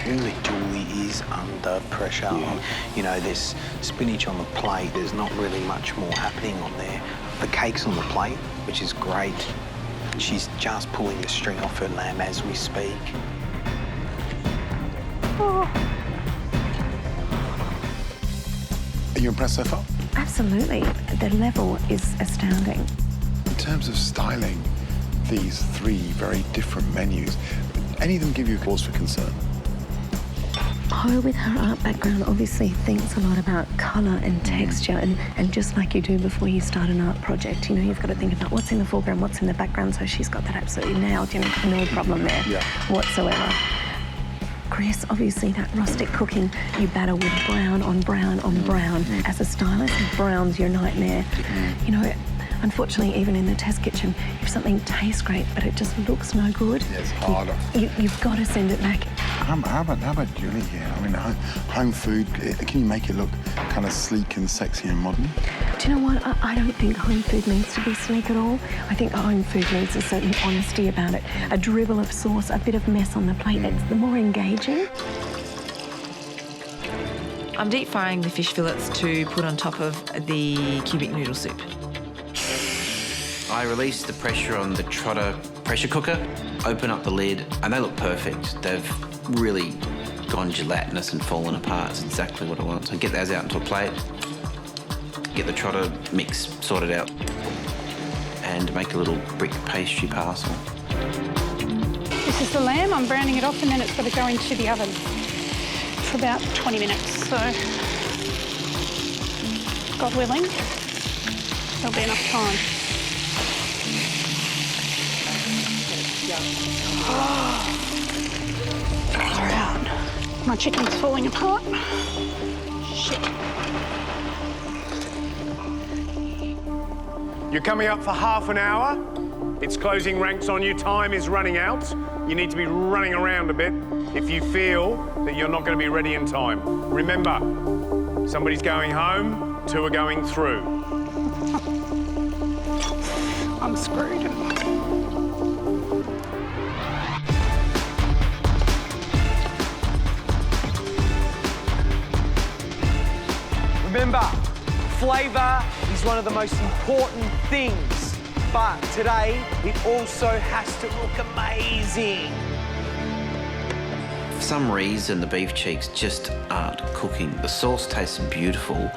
Julie is under pressure. Yeah. You know, there's spinach on the plate. There's not really much more happening on there. The cake's on the plate, which is great. She's just pulling the string off her lamb as we speak. Are you impressed so far? Absolutely. The level is astounding. In terms of styling these three very different menus, any of them give you cause for concern? Ho, with her art background, obviously thinks a lot about colour and texture, and just like you do before you start an art project, you know, you've got to think about what's in the foreground, what's in the background, so she's got that absolutely nailed, you know, no problem there whatsoever. Chris, obviously that rustic cooking, you batter with brown on brown on brown. As a stylist, brown's your nightmare. You know, unfortunately, even in the test kitchen, if something tastes great but it just looks no good, It's harder. You've got to send it back. How about Julie here? I mean, home food, can you make it look kind of sleek and sexy and modern? Do you know what? I don't think home food needs to be sleek at all. I think home food needs a certain honesty about it. A dribble of sauce, a bit of mess on the plate. It's the more engaging. I'm deep frying the fish fillets to put on top of the cubic noodle soup. I release the pressure on the trotter pressure cooker, open up the lid, and they look perfect. They've really gone gelatinous and fallen apart. It's exactly what I want. So get those out into a plate, get the trotter mix sorted out, and make a little brick pastry parcel. This is the lamb. I'm browning it off, and then it's got to go into the oven for about 20 minutes. So, God willing, there'll be enough time. Far out. My chicken's falling apart. Shit. You're coming up for half an hour. It's closing ranks on you. Time is running out. You need to be running around a bit if you feel that you're not going to be ready in time. Remember, somebody's going home, two are going through. I'm screwed. Remember, flavour is one of the most important things, but today it also has to look amazing. For some reason, the beef cheeks just aren't cooking. The sauce tastes beautiful,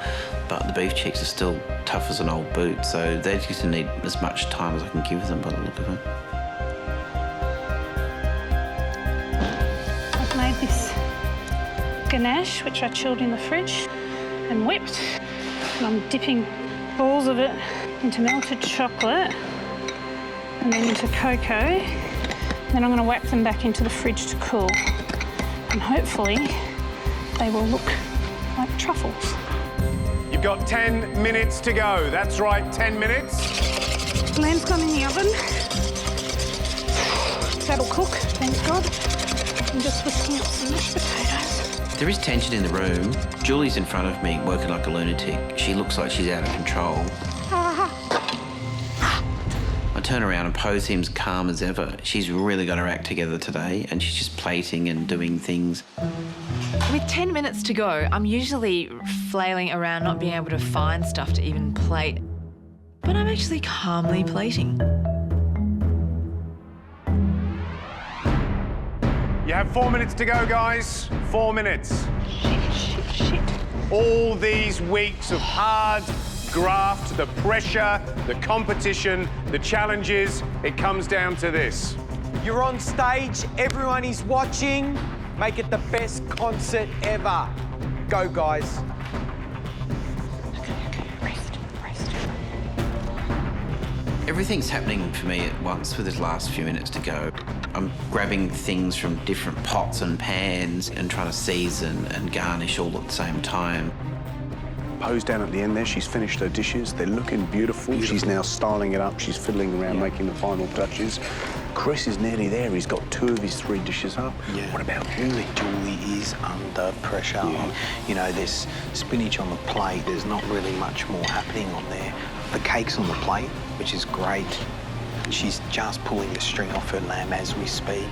but the beef cheeks are still tough as an old boot, so they're just going to need as much time as I can give them by the look of it. I've made this ganache, which I chilled in the fridge and whipped. And I'm dipping balls of it into melted chocolate and then into cocoa. Then I'm going to whack them back into the fridge to cool. And hopefully they will look like truffles. You've got 10 minutes to go. That's right, 10 minutes. Lamb's gone in the oven. That'll cook, thank God. I'm just whisking up some mashed potatoes. There is tension in the room. Julie's in front of me working like a lunatic. She looks like she's out of control. I turn around and pose him as calm as ever. She's really got her act together today, and she's just plating and doing things. With 10 minutes to go, I'm usually flailing around not being able to find stuff to even plate, but I'm actually calmly plating. You have 4 minutes to go, guys. 4 minutes. Shit. All these weeks of hard graft, the pressure, the competition, the challenges, it comes down to this. You're on stage, everyone is watching. Make it the best concert ever. Go, guys. Rest. Everything's happening for me at once with the last few minutes to go. I'm grabbing things from different pots and pans and trying to season and garnish all at the same time. Pose down at the end there, she's finished her dishes. They're looking beautiful. She's now styling it up. She's fiddling around, making the final touches. Chris is nearly there. He's got 2 of his 3 dishes up. What about Julie? Julie is under pressure. You know, there's spinach on the plate. There's not really much more happening on there. The cake's on the plate, which is great. She's just pulling the string off her lamb as we speak.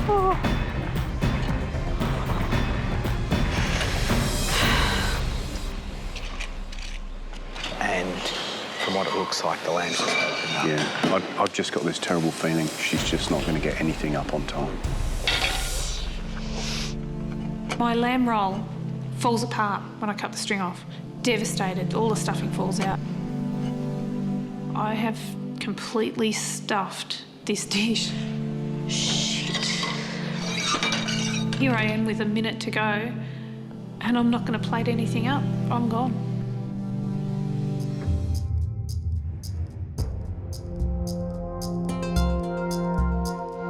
Oh. looks like the lamb's just broken up. Yeah, I've just got this terrible feeling she's just not going to get anything up on time. My lamb roll falls apart when I cut the string off. Devastated, all the stuffing falls out. I have completely stuffed this dish. Shit. Here I am with a minute to go, and I'm not going to plate anything up. I'm gone.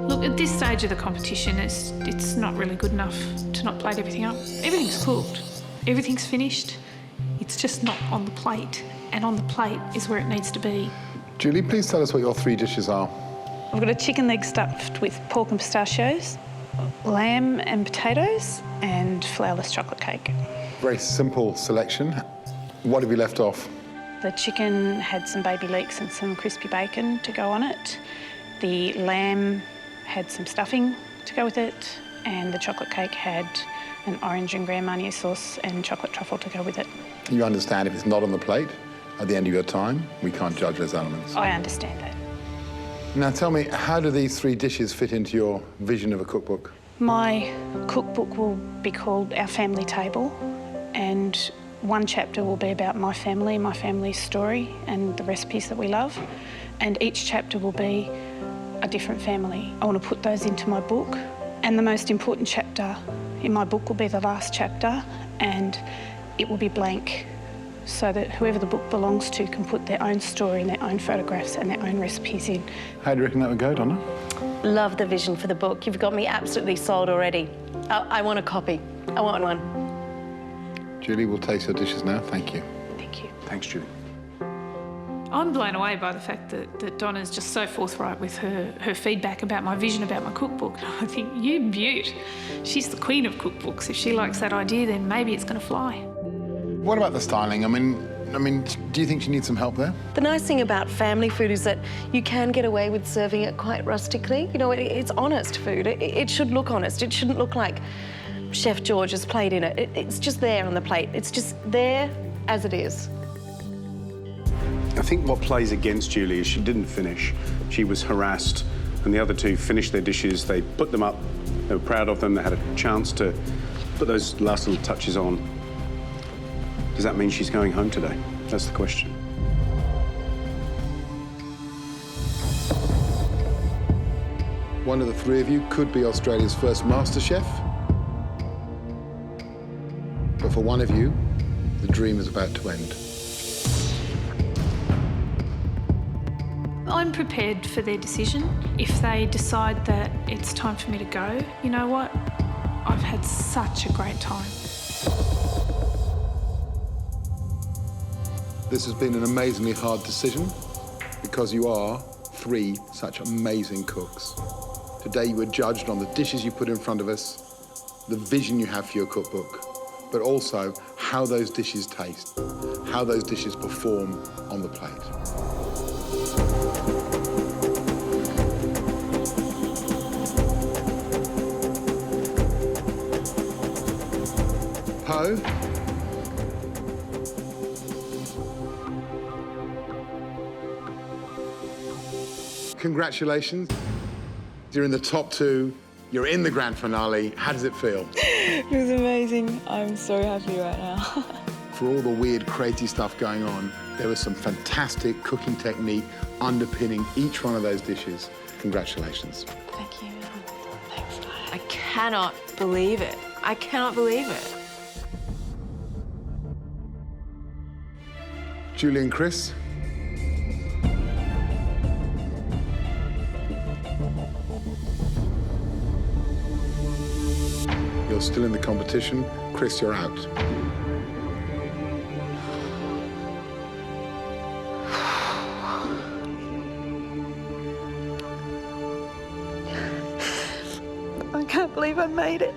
Look, at this stage of the competition, it's not really good enough to not plate everything up. Everything's cooked, everything's finished. It's just not on the plate, and on the plate is where it needs to be. Julie, please tell us what your 3 dishes are. I've got a chicken leg stuffed with pork and pistachios, lamb and potatoes, and flourless chocolate cake. Very simple selection. What have you left off? The chicken had some baby leeks and some crispy bacon to go on it. The lamb had some stuffing to go with it, and the chocolate cake had an orange and Grand Marnier sauce and chocolate truffle to go with it. You understand if it's not on the plate at the end of your time, we can't judge those elements. I understand that. Now tell me, how do these 3 dishes fit into your vision of a cookbook? My cookbook will be called Our Family Table, and one chapter will be about my family's story and the recipes that we love, and each chapter will be a different family. I want to put those into my book, and the most important chapter in my book will be the last chapter, and it will be blank, so that whoever the book belongs to can put their own story and their own photographs and their own recipes in. How do you reckon that would go, Donna? Love the vision for the book. You've got me absolutely sold already. I want a copy. I want one. Julie, we'll taste your dishes now. Thank you. Thank you. Thanks, Julie. I'm blown away by the fact that Donna's just so forthright with her feedback about my vision about my cookbook. I think, you beaut. She's the queen of cookbooks. If she likes that idea, then maybe it's going to fly. What about the styling? I mean, do you think she needs some help there? The nice thing about family food is that you can get away with serving it quite rustically. You know, it's honest food. It should look honest. It shouldn't look like Chef George has played in it. It's just there on the plate. It's just there as it is. I think what plays against Julie is she didn't finish. She was harassed, and the other 2 finished their dishes. They put them up. They were proud of them. They had a chance to put those last little touches on. Does that mean she's going home today? That's the question. One of the 3 of you could be Australia's first MasterChef. But for one of you, the dream is about to end. I'm prepared for their decision. If they decide that it's time for me to go, you know what? I've had such a great time. This has been an amazingly hard decision because you are 3 such amazing cooks. Today you were judged on the dishes you put in front of us, the vision you have for your cookbook, but also how those dishes taste, how those dishes perform on the plate. Poe? Congratulations. You're in the top 2. You're in the grand finale. How does it feel? It was amazing. I'm so happy right now. For all the weird, crazy stuff going on, there was some fantastic cooking technique underpinning each one of those dishes. Congratulations. Thank you. Thanks, Di. I cannot believe it. I cannot believe it. Julie and Chris? You're still in the competition. Chris, you're out. I can't believe I made it.